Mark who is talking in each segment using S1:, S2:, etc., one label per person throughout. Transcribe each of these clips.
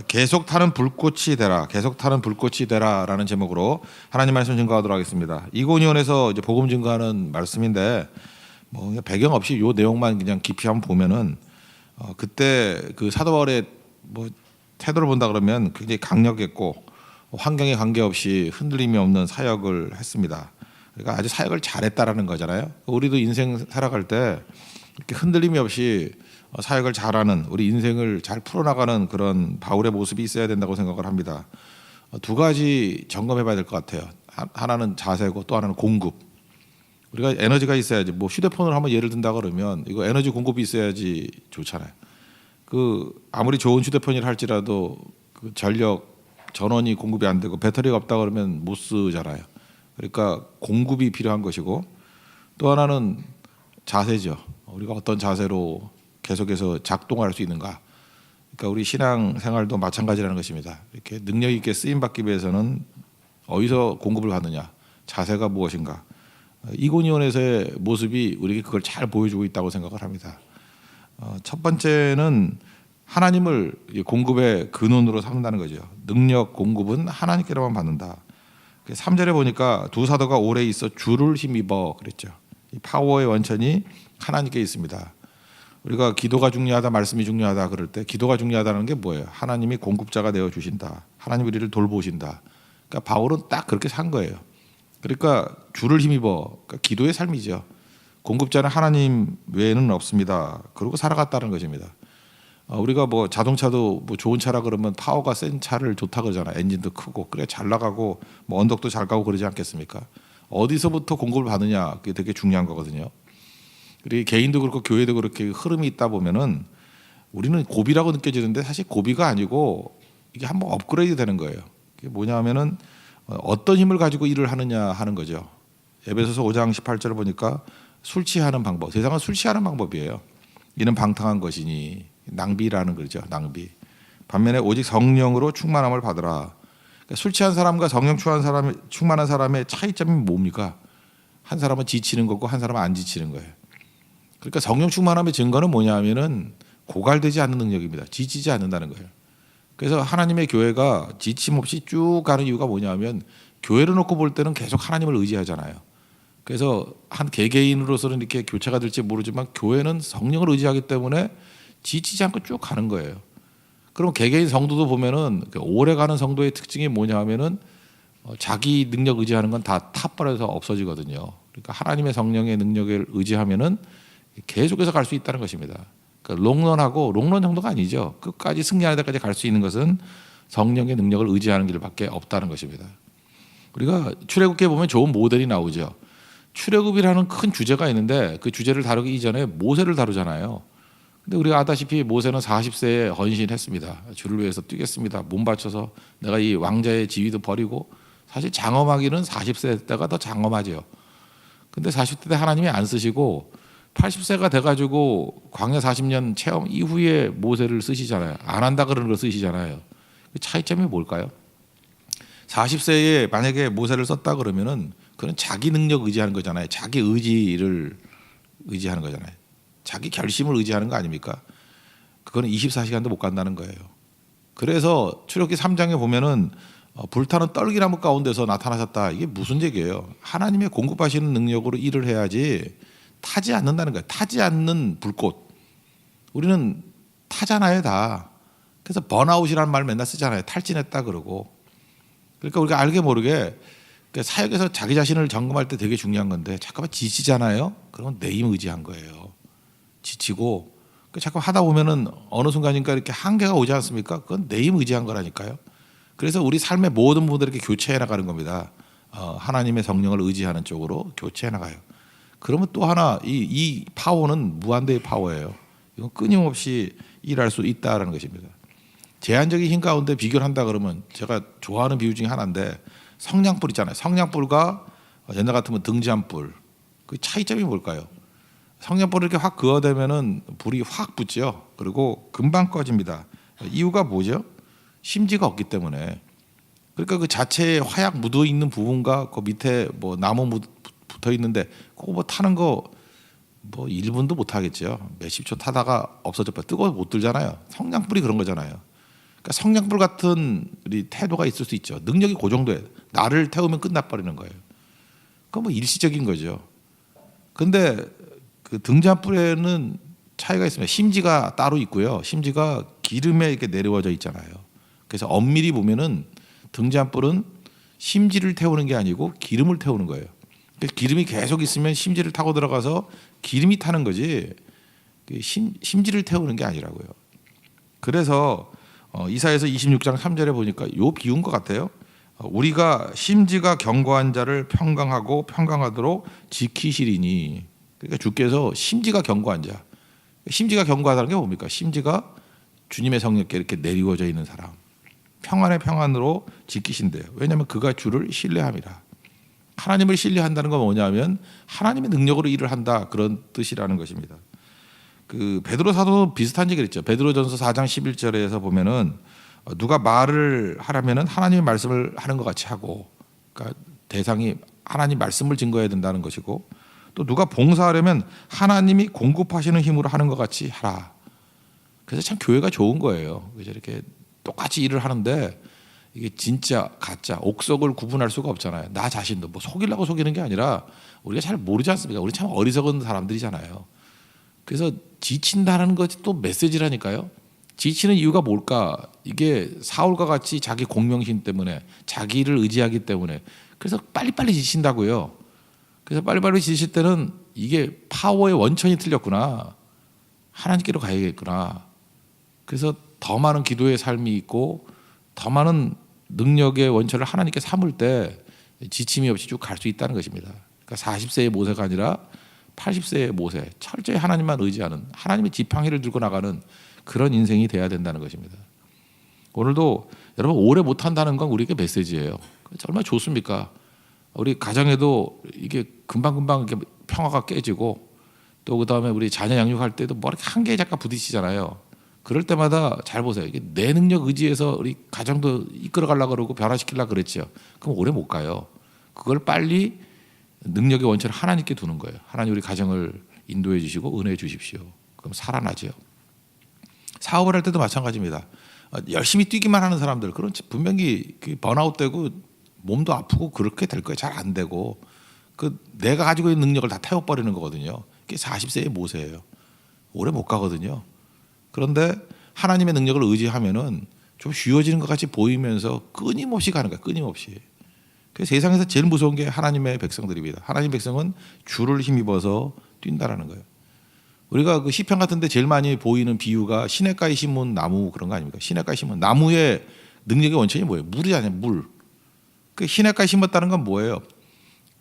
S1: 계속 타는 불꽃이 되라, 계속 타는 불꽃이 되라라는 제목으로 하나님 말씀 증거하도록 하겠습니다. 이고니온에서 이제 복음 증거하는 말씀인데 뭐 그냥 배경 없이 요 내용만 그냥 깊이 한번 보면은 그때 그 사도 바울의 뭐 태도를 본다 그러면 굉장히 강력했고 환경에 관계없이 흔들림이 없는 사역을 했습니다. 그러니까 아주 사역을 잘했다라는 거잖아요. 우리도 인생 살아갈 때 이렇게 흔들림이 없이 사역을 잘하는, 우리 인생을 잘 풀어나가는 그런 바울의 모습이 있어야 된다고 생각을 합니다. 두 가지 점검해봐야 될 것 같아요. 하나는 자세고 또 하나는 공급. 우리가 에너지가 있어야지. 뭐 휴대폰을 한번 예를 든다 그러면 이거 에너지 공급이 있어야지 좋잖아요. 그 아무리 좋은 휴대폰이라 할지라도 그 전력 전원이 공급이 안 되고 배터리가 없다 그러면 못 쓰잖아요. 그러니까 공급이 필요한 것이고, 또 하나는 자세죠. 우리가 어떤 자세로 계속해서 작동할 수 있는가. 그러니까 우리 신앙 생활도 마찬가지라는 것입니다. 이렇게 능력 있게 쓰임 받기 위해서는 어디서 공급을 받느냐, 자세가 무엇인가. 이고니온에서의 모습이 우리에게 그걸 잘 보여주고 있다고 생각을 합니다. 첫 번째는 하나님을 공급의 근원으로 삼는다는 거죠. 능력 공급은 하나님께로만 받는다. 3절에 보니까 두 사도가 오래 있어 주를 힘입어 그랬죠. 이 파워의 원천이 하나님께 있습니다. 우리가 기도가 중요하다, 말씀이 중요하다 그럴 때 기도가 중요하다는 게 뭐예요? 하나님이 공급자가 되어 주신다. 하나님이 우리를 돌보신다. 그러니까 바울은 딱 그렇게 산 거예요. 그러니까 주를 힘입어, 그러니까 기도의 삶이죠. 공급자는 하나님 외에는 없습니다. 그러고 살아갔다는 것입니다. 우리가 뭐 자동차도 뭐 좋은 차라 그러면 파워가 센 차를 좋다 그러잖아요. 엔진도 크고 그래 잘 나가고 뭐 언덕도 잘 가고 그러지 않겠습니까? 어디서부터 공급을 받느냐, 그게 되게 중요한 거거든요. 그리고 개인도 그렇고 교회도 그렇게 흐름이 있다 보면은 우리는 고비라고 느껴지는데 사실 고비가 아니고 이게 한번 업그레이드 되는 거예요. 그게 뭐냐면은 어떤 힘을 가지고 일을 하느냐 하는 거죠. 에베소서 5장 18절 보니까 술 취하는 방법, 세상은 술 취하는 방법이에요. 이는 방탕한 것이니, 낭비라는 거죠. 낭비. 반면에 오직 성령으로 충만함을 받으라. 그러니까 술 취한 사람과 성령 충만한 사람의 차이점이 뭡니까? 한 사람은 지치는 거고 한 사람은 안 지치는 거예요. 그러니까 성령 충만함의 증거는 뭐냐면은 고갈되지 않는 능력입니다. 지치지 않는다는 거예요. 그래서 하나님의 교회가 지침 없이 쭉 가는 이유가 뭐냐면 교회를 놓고 볼 때는 계속 하나님을 의지하잖아요. 그래서 한 개개인으로서는 이렇게 교체가 될지 모르지만 교회는 성령을 의지하기 때문에 지치지 않고 쭉 가는 거예요. 그럼 개개인 성도도 보면은 오래 가는 성도의 특징이 뭐냐 하면은 자기 능력 의지하는 건 다 타버려서 없어지거든요. 그러니까 하나님의 성령의 능력을 의지하면은 계속해서 갈 수 있다는 것입니다. 그러니까 롱런하고 롱런 정도가 아니죠. 끝까지 승리하는 데까지 갈 수 있는 것은 성령의 능력을 의지하는 길밖에 없다는 것입니다. 우리가 출애굽기에 보면 좋은 모델이 나오죠. 출애굽이라는 큰 주제가 있는데 그 주제를 다루기 이전에 모세를 다루잖아요. 근데 우리가 아다시피 모세는 40세에 헌신했습니다. 주를 위해서 뛰겠습니다. 몸 바쳐서 내가 이 왕자의 지위도 버리고, 사실 장엄하기는 40세 때가 더 장엄하죠. 근데 40대 때 하나님이 안 쓰시고 80세가 돼가지고 광야 40년 체험 이후에 모세를 쓰시잖아요. 안 한다 그러는 걸 쓰시잖아요. 그 차이점이 뭘까요? 40세에 만약에 모세를 썼다 그러면은 그건 자기 능력 의지하는 거잖아요. 자기 의지를 의지하는 거잖아요. 자기 결심을 의지하는 거 아닙니까? 그거는 24시간도 못 간다는 거예요. 그래서 출애굽기 3장에 보면은 불타는 떨기나무 가운데서 나타나셨다. 이게 무슨 얘기예요? 하나님의 공급하시는 능력으로 일을 해야지 타지 않는다는 거예요. 타지 않는 불꽃. 우리는 타잖아요, 다. 그래서 번아웃이라는 말 맨날 쓰잖아요. 탈진했다 그러고. 그러니까 우리가 알게 모르게 사역에서 자기 자신을 점검할 때 되게 중요한 건데 잠깐만 지치잖아요. 그러면 내 힘 의지한 거예요. 지치고 자꾸 하다 보면은 어느 순간인가 이렇게 한계가 오지 않습니까? 그건 내 힘 의지한 거라니까요. 그래서 우리 삶의 모든 부분들을 이렇게 교체해 나가는 겁니다. 하나님의 성령을 의지하는 쪽으로 교체해 나가요. 그러면 또 하나 이 파워는 무한대의 파워예요. 이건 끊임없이 일할 수 있다라는 것입니다. 제한적인 힘 가운데 비교를 한다 그러면 제가 좋아하는 비유 중에 하나인데 성냥불 있잖아요. 성냥불과 옛날 같으면 등잔불. 그 차이점이 뭘까요? 성냥불을 이렇게 확 그어대면은 불이 확 붙죠. 그리고 금방 꺼집니다. 이유가 뭐죠? 심지가 없기 때문에. 그러니까 그 자체에 화약 묻어 있는 부분과 그 밑에 뭐 나무 붙어 있는데 그거 뭐 타는 거 뭐 1분도 못 하겠죠. 몇십 초 타다가 없어져 버려. 뜨거워 못 들잖아요. 성냥불이 그런 거잖아요. 그러니까 성냥불 같은 우리 태도가 있을 수 있죠. 능력이 그 정도에 나를 태우면 끝나버리는 거예요. 그건 뭐 일시적인 거죠. 근데 그 등잔불에는 차이가 있습니다. 심지가 따로 있고요. 심지가 기름에 이렇게 내려워져 있잖아요. 그래서 엄밀히 보면은 등잔불은 심지를 태우는 게 아니고 기름을 태우는 거예요. 그래서 기름이 계속 있으면 심지를 타고 들어가서 기름이 타는 거지 심지를 태우는 게 아니라고요. 그래서 이사야서 26장 3절에 보니까 요 비운 것 같아요. 우리가 심지가 견고한 자를 평강하고 평강하도록 지키시리니. 그러니까 주께서 심지가 견고한 자. 심지가 견고하다는 게 뭡니까? 심지가 주님의 성령께 이렇게 내리워져 있는 사람. 평안의 평안으로 지키신대요. 왜냐하면 그가 주를 신뢰함이라. 하나님을 신뢰한다는 건 뭐냐면 하나님의 능력으로 일을 한다, 그런 뜻이라는 것입니다. 그 베드로 사도도 비슷한 얘기를 했죠. 베드로전서 4장 11절에서 보면은 누가 말을 하라면은 하나님의 말씀을 하는 것 같이 하고, 그러니까 대상이 하나님 말씀을 증거해야 된다는 것이고, 또 누가 봉사하려면 하나님이 공급하시는 힘으로 하는 것 같이 하라. 그래서 참 교회가 좋은 거예요. 그래서 이렇게 똑같이 일을 하는데 이게 진짜 가짜 옥석을 구분할 수가 없잖아요. 나 자신도 뭐 속이려고 속이는 게 아니라 우리가 잘 모르지 않습니까? 우리 참 어리석은 사람들이잖아요. 그래서 지친다는 것이 또 메시지라니까요. 지치는 이유가 뭘까? 이게 사울과 같이 자기 공명심 때문에, 자기를 의지하기 때문에, 그래서 빨리빨리 지친다고요. 그래서 빨리빨리 지칠 때는 이게 파워의 원천이 틀렸구나, 하나님께로 가야겠구나. 그래서 더 많은 기도의 삶이 있고 더 많은 능력의 원천을 하나님께 삼을 때 지침이 없이 쭉 갈 수 있다는 것입니다. 그러니까 40세의 모세가 아니라 80세의 모세, 철저히 하나님만 의지하는, 하나님의 지팡이를 들고 나가는 그런 인생이 돼야 된다는 것입니다. 오늘도 여러분 오래 못한다는 건 우리에게 메시지예요. 얼마나 좋습니까? 우리 가정에도 이게 금방금방 이렇게 평화가 깨지고, 또 그다음에 우리 자녀 양육할 때도 뭐 이렇게 한계에 잠깐 부딪히잖아요. 그럴 때마다 잘 보세요. 이게 내 능력 의지해서 우리 가정도 이끌어 가려고 그러고 변화시키려고 그랬죠. 그럼 오래 못 가요. 그걸 빨리 능력의 원천을 하나님께 두는 거예요. 하나님 우리 가정을 인도해 주시고 은혜해 주십시오. 그럼 살아나죠. 사업을 할 때도 마찬가지입니다. 열심히 뛰기만 하는 사람들, 그런 분명히 번아웃 되고 몸도 아프고 그렇게 될 거예요. 잘 안 되고 그 내가 가지고 있는 능력을 다 태워버리는 거거든요. 그게 40세의 모세예요. 오래 못 가거든요. 그런데 하나님의 능력을 의지하면은 좀 쉬워지는 것 같이 보이면서 끊임없이 가는 거예요. 끊임없이. 그 세상에서 제일 무서운 게 하나님의 백성들입니다. 하나님 백성은 주를 힘입어서 뛴다라는 거예요. 우리가 그 시편 같은데 제일 많이 보이는 비유가 시냇가에 심은 나무, 그런 거 아닙니까? 시냇가에 심은 나무의 능력의 원천이 뭐예요? 물이잖아요. 물. 그 시냇가에 심었다는 건 뭐예요?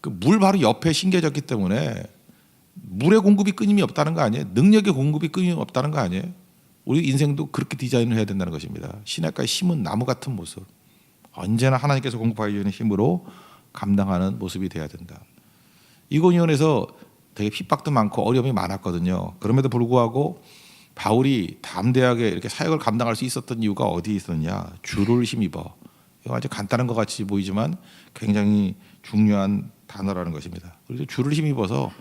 S1: 그 물 바로 옆에 심겨졌기 때문에 물의 공급이 끊임이 없다는 거 아니에요? 능력의 공급이 끊임이 없다는 거 아니에요? 우리 인생도 그렇게 디자인을 해야 된다는 것입니다. 시냇가에 심은 나무 같은 모습, 언제나 하나님께서 공급하여 주는 힘으로 감당하는 모습이 돼야 된다. 이고니온에서 되게 핍박도 많고 어려움이 많았거든요. 그럼에도 불구하고 바울이 담대하게 이렇게 사역을 감당할 수 있었던 이유가 어디에 있었냐? 주를 힘입어. 이거 아주 간단한 것 같이 보이지만 굉장히 중요한 단어라는 것입니다. 그래서 주를 힘입어서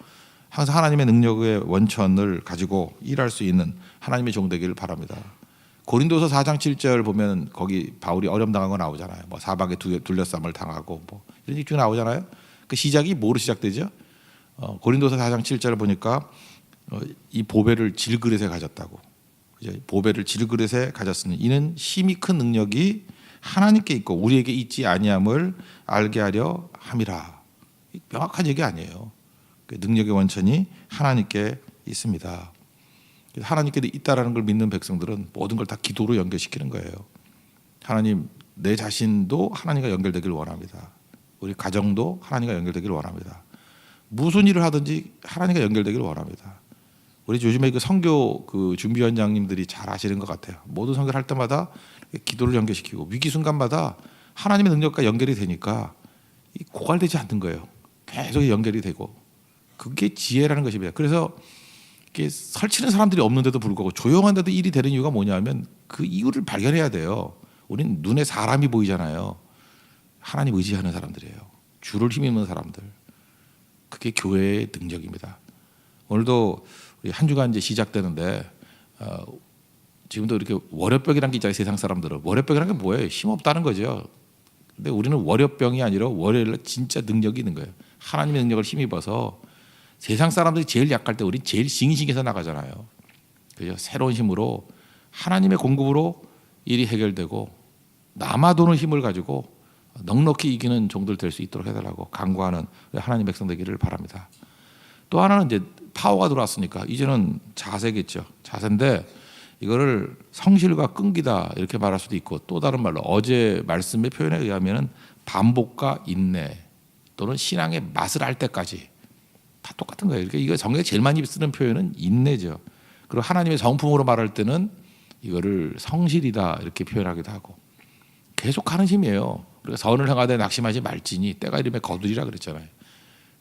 S1: 항상 하나님의 능력의 원천을 가지고 일할 수 있는 하나님의 종 되기를 바랍니다. 고린도서 4장 7절 보면 거기 바울이 어려움 당한 거 나오잖아요. 뭐 사방에 둘러싸움을 당하고 뭐 이런 얘기 쭉 나오잖아요. 그 시작이 뭐로 시작되죠? 고린도서 4장 7절을 보니까 이 보배를 질그릇에 가졌다고. 보배를 질그릇에 가졌으니 이는 힘이 큰 능력이 하나님께 있고 우리에게 있지 아니함을 알게 하려 함이라. 명확한 얘기 아니에요. 그 능력의 원천이 하나님께 있습니다. 하나님께 있다라는 걸 믿는 백성들은 모든 걸 다 기도로 연결시키는 거예요. 하나님, 내 자신도 하나님과 연결되기를 원합니다. 우리 가정도 하나님과 연결되기를 원합니다. 무슨 일을 하든지 하나님과 연결되기를 원합니다. 우리 요즘에 그 선교 그 준비위원장님들이 잘 아시는 것 같아요. 모든 선교를 할 때마다 기도를 연결시키고 위기 순간마다 하나님의 능력과 연결이 되니까 고갈되지 않는 거예요. 계속 연결이 되고. 그게 지혜라는 것입니다. 그래서 이게 설치는 사람들이 없는데도 불구하고 조용한데도 일이 되는 이유가 뭐냐면 그 이유를 발견해야 돼요. 우리는 눈에 사람이 보이잖아요. 하나님 의지하는 사람들이에요. 주를 힘입는 사람들. 그게 교회의 능력입니다. 오늘도 우리 한 주간 이제 시작되는데 지금도 이렇게 월요병이란 게 있잖아요. 세상 사람들은 월요병이란 게 뭐예요? 힘 없다는 거죠. 근데 우리는 월요병이 아니라 월요일에 진짜 능력이 있는 거예요. 하나님의 능력을 힘입어서 세상 사람들이 제일 약할 때 우리 제일 싱싱해서 나가잖아요. 그죠? 새로운 힘으로 하나님의 공급으로 일이 해결되고 남아도는 힘을 가지고 넉넉히 이기는 종들 될 수 있도록 해달라고 간구하는 하나님 백성 되기를 바랍니다. 또 하나는 이제 파워가 들어왔으니까 이제는 자세겠죠. 자세인데 이거를 성실과 끈기다 이렇게 말할 수도 있고 또 다른 말로 어제 말씀의 표현에 의하면은 반복과 인내 또는 신앙의 맛을 알 때까지 다 똑같은 거예요. 그러니까 이거 성경에 제일 많이 쓰는 표현은 인내죠. 그리고 하나님의 성품으로 말할 때는 이거를 성실이다 이렇게 표현하기도 하고 계속하는 힘이에요. 우리가 선을 행하되 낙심하지 말지니 때가 이름에 거두리라 그랬잖아요.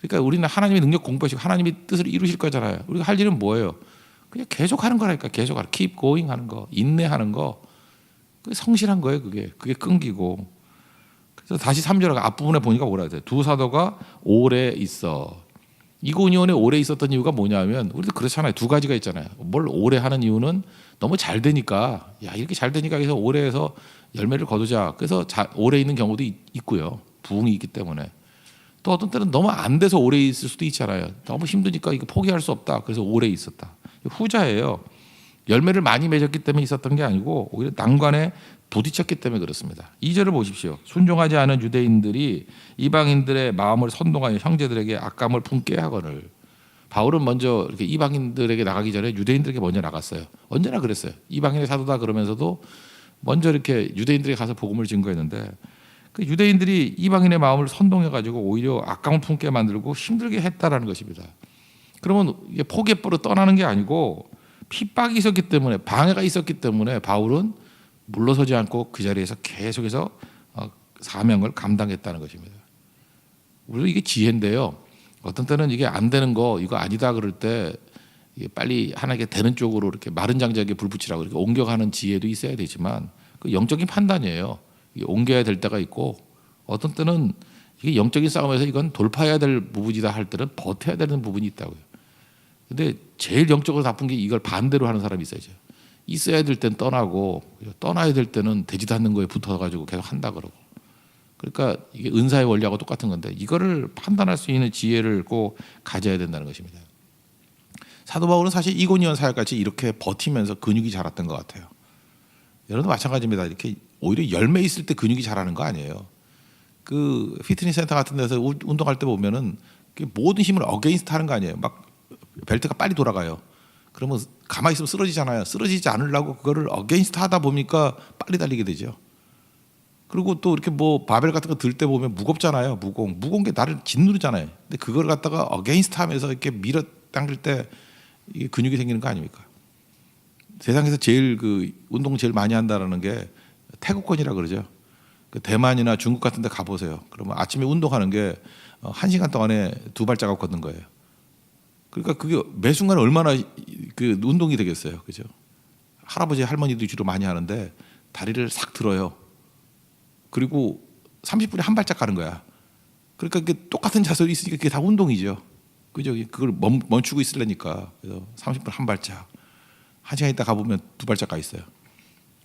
S1: 그러니까 우리는 하나님의 능력 공부하시고 하나님의 뜻을 이루실 거잖아요. 우리가 할 일은 뭐예요? 그냥 계속하는 거라니까. 계속하는 keep going 하는 거, 인내하는 거, 그게 성실한 거예요. 그게 끈기고. 그래서 다시 3절 앞부분에 보니까 뭐라 해야 돼? 두 사도가 오래 있어. 이고니온에 오래 있었던 이유가 뭐냐면 우리도 그렇잖아요. 두 가지가 있잖아요. 뭘 오래 하는 이유는 너무 잘 되니까 야 이렇게 잘 되니까 그래서 오래 해서 열매를 거두자. 그래서 오래 있는 경우도 있고요. 부흥이 있기 때문에. 또 어떤 때는 너무 안 돼서 오래 있을 수도 있잖아요. 너무 힘드니까 이거 포기할 수 없다. 그래서 오래 있었다. 후자예요. 열매를 많이 맺었기 때문에 있었던 게 아니고 오히려 난관에 부딪혔기 때문에 그렇습니다. 2절을 보십시오. 순종하지 않은 유대인들이 이방인들의 마음을 선동하여 형제들에게 악감을 품게 하거늘. 바울은 먼저 이렇게 이방인들에게 나가기 전에 유대인들에게 먼저 나갔어요. 언제나 그랬어요. 이방인의 사도다 그러면서도 먼저 이렇게 유대인들에게 가서 복음을 증거했는데 그 유대인들이 이방인의 마음을 선동해 가지고 오히려 악감을 품게 만들고 힘들게 했다라는 것입니다. 그러면 이게 포기해버려 떠나는 게 아니고 핍박이 있었기 때문에 방해가 있었기 때문에 바울은 물러서지 않고 그 자리에서 계속해서 사명을 감당했다는 것입니다. 우리도 이게 지혜인데요. 어떤 때는 이게 안 되는 거 이거 아니다 그럴 때 이게 빨리 하나님께 되는 쪽으로 이렇게 마른 장작에 불 붙이라고 이렇게 옮겨가는 지혜도 있어야 되지만 그 영적인 판단이에요. 이게 옮겨야 될 때가 있고 어떤 때는 이게 영적인 싸움에서 이건 돌파해야 될 부분이다 할 때는 버텨야 되는 부분이 있다고요. 근데 제일 영적으로 나쁜 게 이걸 반대로 하는 사람이 있어야죠. 있어야 될 땐 떠나고 떠나야 될 때는 되지도 않는 거에 붙어가지고 계속 한다 그러고. 그러니까 이게 은사의 원리하고 똑같은 건데 이거를 판단할 수 있는 지혜를 꼭 가져야 된다는 것입니다. 사도 바울은 사실 이고니온 사역같이 이렇게 버티면서 근육이 자랐던 것 같아요. 여러분도 마찬가지입니다. 이렇게 오히려 열매 있을 때 근육이 자라는 거 아니에요. 그 피트니스 센터 같은 데서 운동할 때 보면은 모든 힘을 어게인스트 하는 거 아니에요. 막 벨트가 빨리 돌아가요. 그러면 가만히 있으면 쓰러지잖아요. 쓰러지지 않으려고 그거를 어게인스트 하다 보니까 빨리 달리게 되죠. 그리고 또 이렇게 뭐 바벨 같은 거 들 때 보면 무겁잖아요. 무거운 게 나를 짓누르잖아요. 근데 그걸 갖다가 어게인스트 하면서 이렇게 밀어 당길 때 이게 근육이 생기는 거 아닙니까? 세상에서 제일 그 운동 제일 많이 한다라는 게 태국권이라 그러죠. 그 대만이나 중국 같은 데 가보세요. 그러면 아침에 운동하는 게 1시간 동안에 2발자국 걷는 거예요. 그러니까 그게 매 순간 얼마나 그 운동이 되겠어요. 그죠? 할아버지 할머니도 주로 많이 하는데 다리를 싹 들어요. 그리고 30분에 한 발짝 가는 거야. 그러니까 그게 똑같은 자세로 있으니까 그게 다 운동이죠. 그죠? 그걸 멈추고 있으려니까. 그래서 30분 한 발짝. 1시간 있다 가보면 2발짝 가 있어요.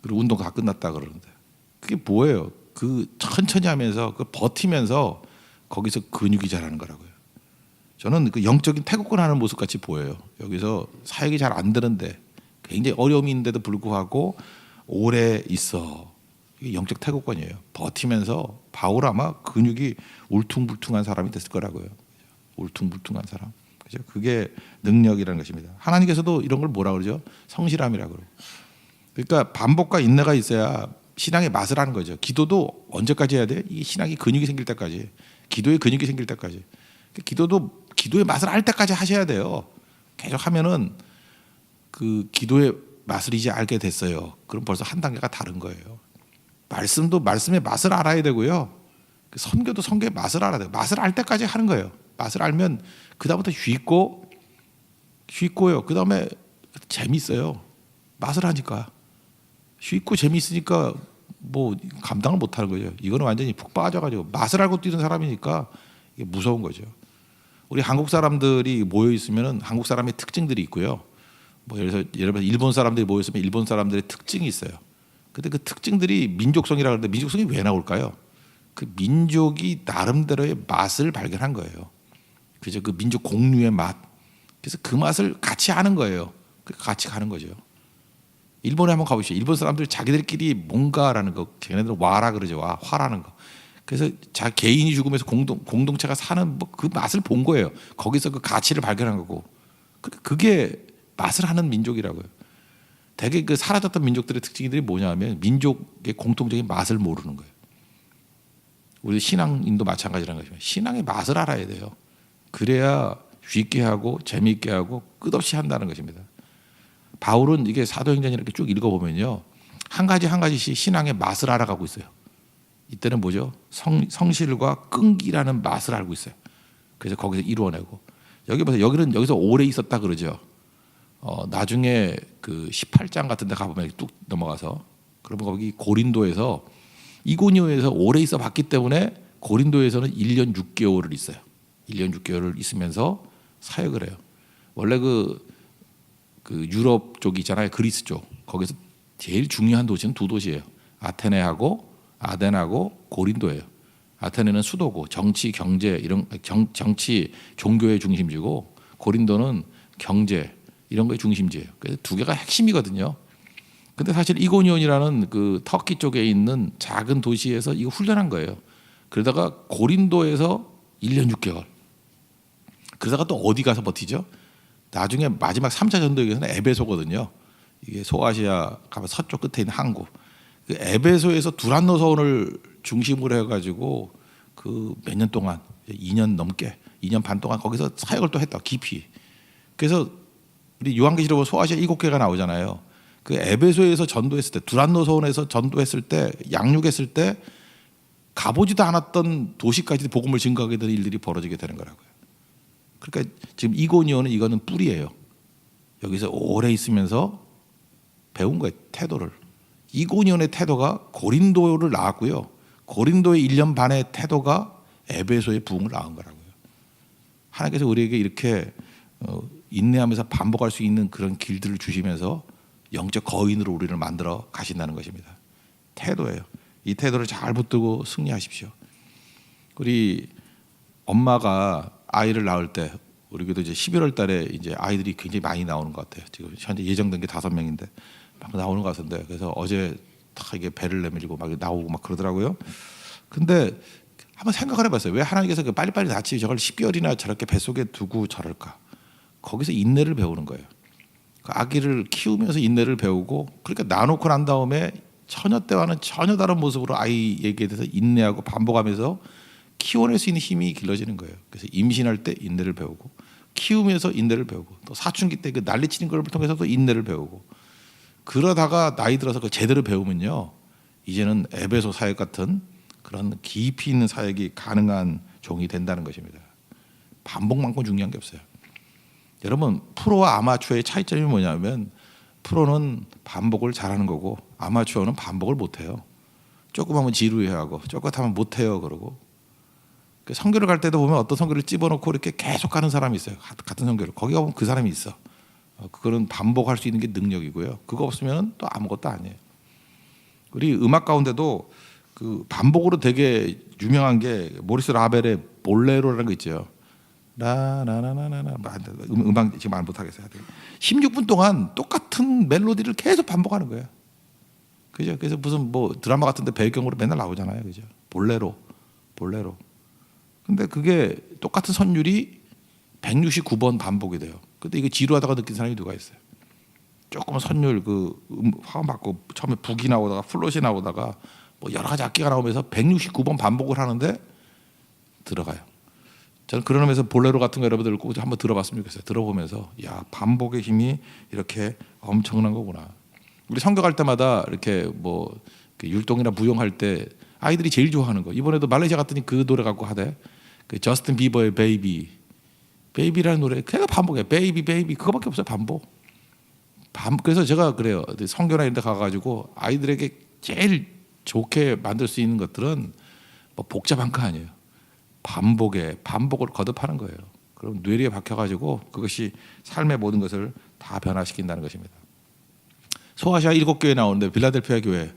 S1: 그리고 운동 다 끝났다 그러는데. 그게 뭐예요? 그 천천히 하면서 그 버티면서 거기서 근육이 자라는 거라고요. 저는 그 영적인 태국권 하는 모습 같이 보여요. 여기서 사역이 잘 안 되는데 굉장히 어려움이 있는데도 불구하고 오래 있어. 이게 영적 태국권이에요. 버티면서 바울 아마 근육이 울퉁불퉁한 사람이 됐을 거라고요. 울퉁불퉁한 사람. 그죠? 그게 능력이라는 것입니다. 하나님께서도 이런 걸 뭐라 그러죠? 성실함이라고 그래요. 그러니까 반복과 인내가 있어야 신앙의 맛을 하는 거죠. 기도도 언제까지 해야 돼? 이 신앙이 근육이 생길 때까지. 기도의 근육이 생길 때까지. 기도도 기도의 맛을 알 때까지 하셔야 돼요. 계속 하면은 그 기도의 맛을 이제 알게 됐어요. 그럼 벌써 한 단계가 다른 거예요. 말씀도 말씀의 맛을 알아야 되고요. 선교도 선교의 맛을 알아야 돼요. 맛을 알 때까지 하는 거예요. 맛을 알면 그 다음부터 쉽고요. 그 다음에 재밌어요. 맛을 하니까 쉽고 재밌으니까 뭐 감당을 못하는 거죠. 이거는 완전히 푹 빠져가지고 맛을 알고 뛰는 사람이니까 이게 무서운 거죠. 우리 한국 사람들이 모여 있으면은 한국 사람의 특징들이 있고요. 뭐 예를 들어서 일본 사람들이 모였으면 일본 사람들의 특징이 있어요. 근데 그 특징들이 민족성이라 그러는데 민족성이 왜 나올까요? 그 민족이 나름대로의 맛을 발견한 거예요. 그죠? 그 민족 공유의 맛. 그래서 그 맛을 같이 하는 거예요. 같이 가는 거죠. 일본에 한번 가보시죠. 일본 사람들 자기들끼리 뭔가라는 거, 걔네들은 와라 그러죠. 화라는 거. 그래서 개인이 죽으면서 공동체가 사는 뭐 그 맛을 본 거예요. 거기서 그 가치를 발견한 거고. 그게 맛을 하는 민족이라고요. 대개 그 사라졌던 민족들의 특징들이 뭐냐면 민족의 공통적인 맛을 모르는 거예요. 우리 신앙인도 마찬가지라는 거죠. 신앙의 맛을 알아야 돼요. 그래야 쉽게 하고 재미있게 하고 끝없이 한다는 것입니다. 바울은 이게 사도행전 이렇게 쭉 읽어보면요, 한 가지씩 신앙의 맛을 알아가고 있어요. 이때는 뭐죠? 성실과 끈기라는 맛을 알고 있어요. 그래서 거기서 이루어내고, 여기 보세요. 여기서 오래 있었다 그러죠. 나중에 그 18장 같은 데 가보면 뚝 넘어가서, 그러면 거기 고린도에서, 이고니오에서 오래 있어 봤기 때문에 고린도에서는 1년 6개월을 있어요. 1년 6개월을 있으면서 사역을 해요. 원래 그 유럽 쪽이 있잖아요. 그리스 쪽. 거기서 제일 중요한 도시는 두 도시예요. 아테네하고 아덴하고 고린도예요. 아테네는 수도고 정치, 경제 이런 정치, 종교의 중심지고, 고린도는 경제 이런 거의 중심지예요. 그래서 두 개가 핵심이거든요. 근데 사실 이고니온이라는 그 터키 쪽에 있는 작은 도시에서 이거 훈련한 거예요. 그러다가 고린도에서 1년 6개월. 그러다가 또 어디 가서 버티죠? 나중에 마지막 3차 전도기에서는 에베소거든요. 이게 소아시아 가면 서쪽 끝에 있는 항구. 그 에베소에서 두란노 서원을 중심으로 해가지고 그 몇 년 동안 2년 넘게 2년 반 동안 거기서 사역을 또 했다. 깊이. 그래서 우리 요한계시록 보면 소아시아 7개가 나오잖아요. 그 에베소에서 전도했을 때, 두란노 서원에서 전도했을 때, 양육했을 때 가보지도 않았던 도시까지 복음을 증거하게 되는 일들이 벌어지게 되는 거라고요. 그러니까 지금 이고니온은 이거는 뿌리예요. 여기서 오래 있으면서 배운 거예요. 태도를. 이고니온의 태도가 고린도를 낳았고요. 고린도의 1년 반의 태도가 에베소의 부흥을 낳은 거라고요. 하나님께서 우리에게 이렇게 인내하면서 반복할 수 있는 그런 길들을 주시면서 영적 거인으로 우리를 만들어 가신다는 것입니다. 태도예요. 이 태도를 잘 붙들고 승리하십시오. 우리 엄마가 아이를 낳을 때, 우리 교도 이제 11월 달에 이제 아이들이 굉장히 많이 나오는 것 같아요. 지금 현재 예정된 게 5명인데 막 나오는 것 같은데, 그래서 어제 다 이게 배를 내밀고 막 나오고 막 그러더라고요. 근데 한번 생각을 해봤어요. 왜 하나님께서 빨리빨리 낳지 저걸 10개월이나 저렇게 뱃속에 두고 저럴까? 거기서 인내를 배우는 거예요. 그 아기를 키우면서 인내를 배우고, 그러니까 나놓고 난 다음에 처녀 때와는 전혀 다른 모습으로 아이에게 대해서 인내하고 반복하면서 키워낼 수 있는 힘이 길러지는 거예요. 그래서 임신할 때 인내를 배우고, 키우면서 인내를 배우고, 또 사춘기 때 그 난리치는 걸 통해서 또 인내를 배우고, 그러다가 나이 들어서 그 제대로 배우면요, 이제는 에베소 사역 같은 그런 깊이 있는 사역이 가능한 종이 된다는 것입니다. 반복만큼 중요한 게 없어요. 여러분, 프로와 아마추어의 차이점이 뭐냐면, 프로는 반복을 잘하는 거고 아마추어는 반복을 못해요. 조금 하면 지루해하고 조금 하면 못해요 그러고. 선교를 갈 때도 보면 어떤 선교를 집어넣고 이렇게 계속 가는 사람이 있어요. 같은 선교를. 거기 가보면 그 사람이 있어. 그거는 반복할 수 있는 게 능력이고요. 그거 없으면 또 아무것도 아니에요. 우리 음악 가운데도 그 반복으로 되게 유명한 게 모리스 라벨의 볼레로라는 거 있죠. 라라라라라. 음악 지금 안 못하겠어요. 16분 동안 똑같은 멜로디를 계속 반복하는 거예요. 그죠? 그래서 무슨 뭐 드라마 같은데 배경으로 맨날 나오잖아요. 그죠? 볼레로. 근데 그게 똑같은 선율이 169번 반복이 돼요. 근데 이거 지루하다가 느낀 사람이 누가 있어요? 조금 선율 화음 받고 처음에 북이 나오다가 플롯이 나오다가 뭐 여러 가지 악기가 나오면서 169번 반복을 하는데 들어가요. 저는 그런 의미에서 볼레로 같은 거 여러분들 꼭 한번 들어봤으면 좋겠어요. 들어보면서 야, 반복의 힘이 이렇게 엄청난 거구나. 우리 선교 갈 때마다 이렇게 뭐 율동이나 무용할 때 아이들이 제일 좋아하는 거. 이번에도 말레이시아 갔더니 그 노래 갖고 하대. 그 저스틴 비버의 베이비라는 노래. 걔가 반복해. 베이비 그거밖에 없어요. 반복. 그래서 제가 그래요. 선교나 이런 데 가가지고 아이들에게 제일 좋게 만들 수 있는 것들은 뭐 복잡한 거 아니에요. 반복을 거듭하는 거예요. 그럼 뇌리에 박혀가지고 그것이 삶의 모든 것을 다 변화시킨다는 것입니다. 소아시아 7교회 나오는데 빌라델피아 교회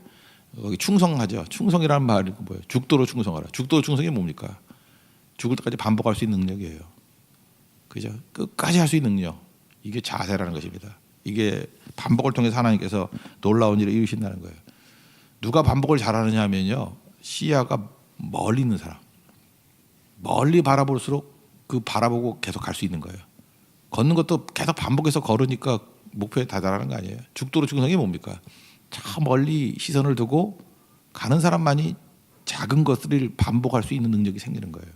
S1: 거기 충성하죠. 충성이라는 말이 뭐예요? 죽도로 충성하라. 죽도로 충성이 뭡니까? 죽을 때까지 반복할 수 있는 능력이에요. 그죠? 끝까지 할 수 있는 능력. 이게 자세라는 것입니다. 이게 반복을 통해서 하나님께서 놀라운 일을 이루신다는 거예요. 누가 반복을 잘하느냐 하면요, 시야가 멀리 있는 사람, 멀리 바라볼수록 그 바라보고 계속 갈 수 있는 거예요. 걷는 것도 계속 반복해서 걸으니까 목표에 다다르는 거 아니에요. 죽도로 충성이 뭡니까? 저 멀리 시선을 두고 가는 사람만이 작은 것을 반복할 수 있는 능력이 생기는 거예요.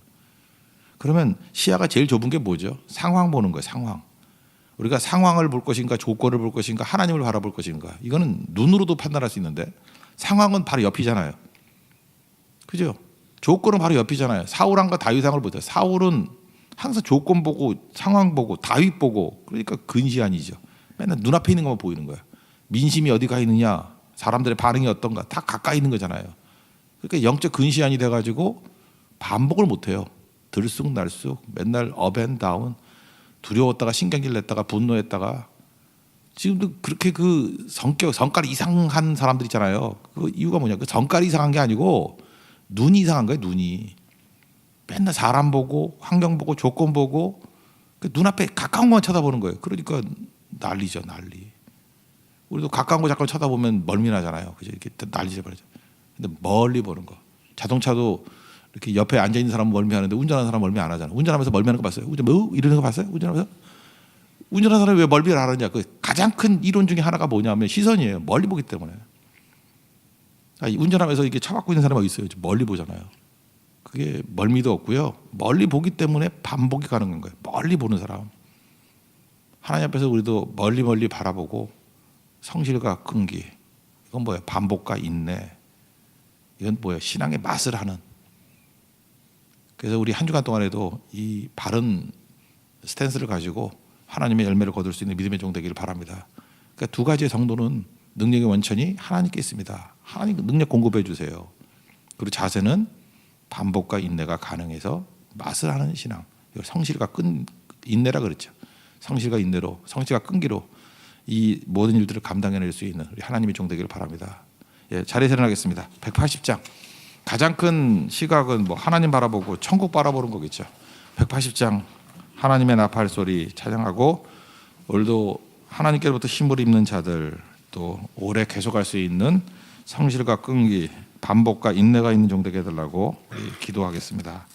S1: 그러면 시야가 제일 좁은 게 뭐죠? 상황 보는 거예요. 상황. 우리가 상황을 볼 것인가, 조건을 볼 것인가, 하나님을 바라볼 것인가. 이거는 눈으로도 판단할 수 있는데 상황은 바로 옆이잖아요. 그죠? 조건은 바로 옆이잖아요. 사울왕과 다윗왕을 보세요. 사울은 항상 조건 보고 상황 보고 다윗 보고, 그러니까 근시안이죠. 맨날 눈앞에 있는 것만 보이는 거야. 민심이 어디 가 있느냐, 사람들의 반응이 어떤가, 다 가까이 있는 거잖아요. 그러니까 영적 근시안이 돼가지고 반복을 못해요. 들쑥날쑥 맨날 업앤다운, 두려웠다가 신경질 냈다가 분노했다가, 지금도 그렇게 그 성깔이 이상한 사람들 있잖아요. 그 이유가 뭐냐? 그 성깔이 이상한 게 아니고 눈이 이상한 거예요. 눈이 맨날 사람 보고 환경 보고 조건 보고 그 눈앞에 가까운 것만 쳐다보는 거예요. 그러니까 난리죠, 난리. 우리도 가까운 거 잠깐 쳐다보면 멀미나잖아요. 그죠? 이렇게 난리져 버리죠. 근데 멀리 보는 거. 자동차도 이렇게 옆에 앉아 있는 사람은 멀미하는데 운전하는 사람 멀미 안 하잖아요. 운전하면서 멀미하는 거 봤어요? 이러는 거 봤어요? 운전하는 사람이 왜 멀미를 안 하느냐? 그 가장 큰 이론 중에 하나가 뭐냐면 시선이에요. 멀리 보기 때문에. 운전하면서 이게 차박고 있는 사람이 어디 있어요? 멀리 보잖아요. 그게 멀미도 없고요. 멀리 보기 때문에 반복이 가능한 거예요. 멀리 보는 사람. 하나님 앞에서 우리도 멀리 바라보고 성실과 끈기. 이건 뭐예요? 반복과 인내. 이건 뭐예요? 신앙의 맛을 하는. 그래서 우리 한 주간 동안에도 이 바른 스탠스를 가지고 하나님의 열매를 거둘 수 있는 믿음의 종 되기를 바랍니다. 그러니까 두 가지의 성도는 능력의 원천이 하나님께 있습니다. 하나님 능력 공급해 주세요. 그리고 자세는 반복과 인내가 가능해서 맛을 하는 신앙. 성실과 인내라 그랬죠. 성실과 인내로, 성실과 끈기로 이 모든 일들을 감당해낼 수 있는 우리 하나님의 종 되기를 바랍니다. 예, 자리에 일어나겠습니다. 180장. 가장 큰 시각은 뭐 하나님 바라보고 천국 바라보는 거겠죠. 180장 하나님의 나팔 소리 찬양하고, 오늘도 하나님께로부터 힘을 입는 자들, 또 오래 계속할 수 있는 성실과 끈기, 반복과 인내가 있는 종 되게 해달라고 기도하겠습니다.